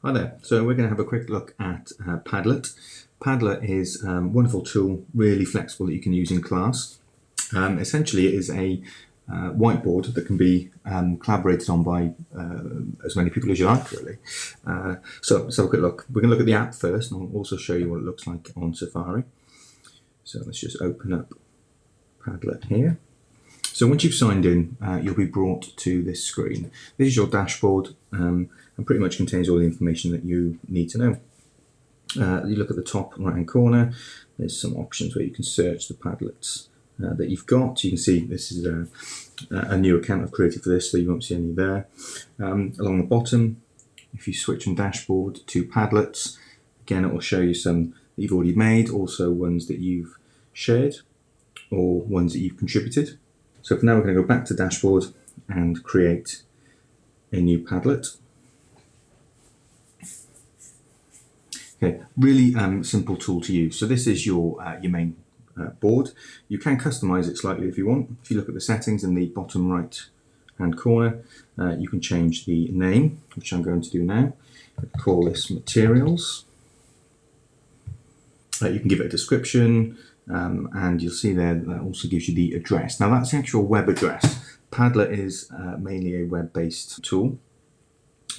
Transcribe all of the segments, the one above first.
Hi there. So we're going to have a quick look at Padlet. Padlet is a wonderful tool, really flexible that you can use in class. Essentially, it is a whiteboard that can be collaborated on by as many people as you like, really. So let's have a quick look. We're going to look at the app first, and I'll also show you what it looks like on Safari. So let's just open up Padlet here. So once you've signed in, you'll be brought to this screen. This is your dashboard and pretty much contains all the information that you need to know. You look at the top right hand corner, there's some options where you can search the Padlets that you've got. You can see this is a new account I've created for this, so you won't see any there. Along the bottom, if you switch from dashboard to Padlets, again it will show you some that you've already made, also ones that you've shared or ones that you've contributed. So for now we're going to go back to dashboard and create a new Padlet. Okay, really simple tool to use. So this is your main board. You can customize it slightly if you want. If you look at the settings in the bottom right hand corner, you can change the name, which I'm going to do now. Call this materials. You can give it a description, and you'll see there that also gives you the address. Now that's the actual web address. Padlet is mainly a web-based tool.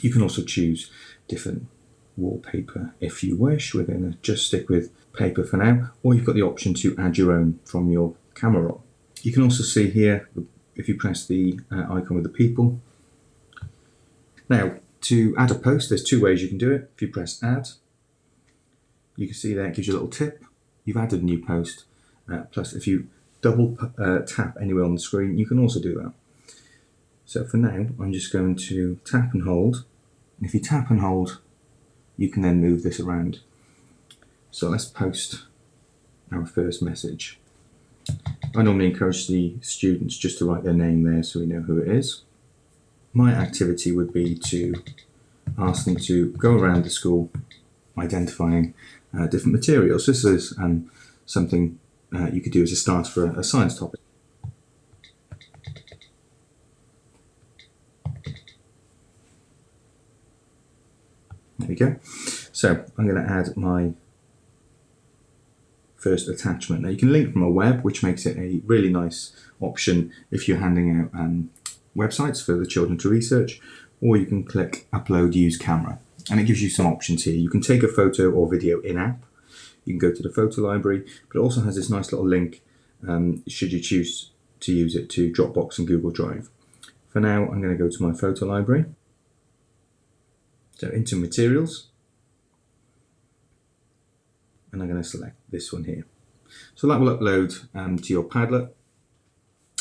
You can also choose different wallpaper if you wish. We're going to just stick with paper for now, or you've got the option to add your own from your camera roll. You can also see here, if you press the icon with the people. Now, to add a post, there's two ways you can do it. If you press add, you can see there it gives you a little tip. You've added a new post. Plus, if you double tap anywhere on the screen, you can also do that. So for now, I'm just going to tap and hold. And if you tap and hold, you can then move this around. So let's post our first message. I normally encourage the students just to write their name there so we know who it is. My activity would be to ask them to go around the school identifying different materials. This is something you could do as a start for a science topic. There we go. So I'm going to add my first attachment. Now you can link from a web, which makes it a really nice option if you're handing out websites for the children to research, or you can click upload use camera, and it gives you some options here. You can take a photo or video in-app. You can go to the photo library, but it also has this nice little link should you choose to use it to Dropbox and Google Drive. For now, I'm going to go to my photo library. So into materials, and I'm going to select this one here. So that will upload to your Padlet.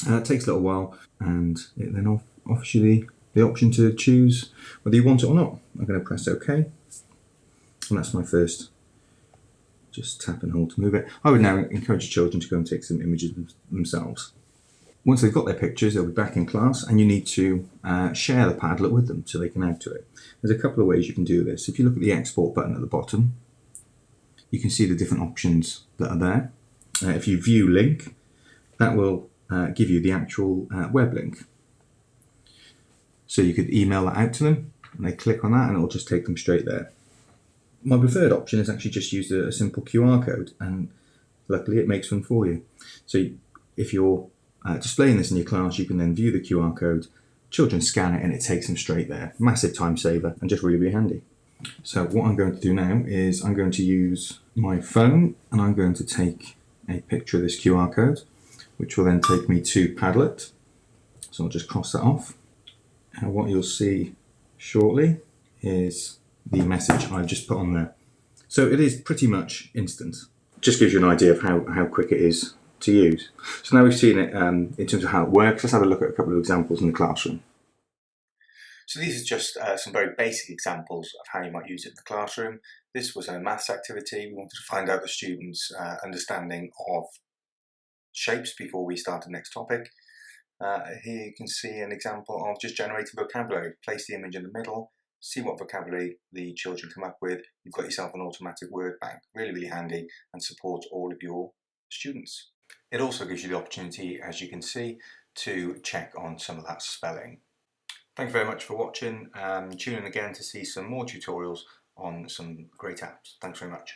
It takes a little while, and it then offers you the option to choose whether you want it or not. I'm going to press OK, and that's my first. Just tap and hold to move it. I would now encourage children to go and take some images themselves. Once they've got their pictures, they'll be back in class, and you need to share the Padlet with them so they can add to it. There's a couple of ways you can do this. If you look at the export button at the bottom, you can see the different options that are there. If you view link, that will give you the actual web link. So you could email that out to them, and they click on that and it will just take them straight there. My preferred option is actually just use a simple QR code, and luckily it makes one for you. So if you're displaying this in your class, you can then view the QR code, children scan it, and it takes them straight there. Massive time saver and just really, really handy. So what I'm going to do now is I'm going to use my phone, and I'm going to take a picture of this QR code, which will then take me to Padlet. So I'll just cross that off. And what you'll see shortly is the message I've just put on there. So it is pretty much instant. Just gives you an idea of how quick it is to use. So now we've seen it in terms of how it works, let's have a look at a couple of examples in the classroom. So these are just some very basic examples of how you might use it in the classroom. This was a maths activity. We wanted to find out the students' understanding of shapes before we start the next topic. Here you can see an example of just generating vocabulary. Place the image in the middle, see what vocabulary the children come up with. You've got yourself an automatic word bank. Really, really handy and supports all of your students. It also gives you the opportunity, as you can see, to check on some of that spelling. Thank you very much for watching. Tune in again to see some more tutorials on some great apps. Thanks very much.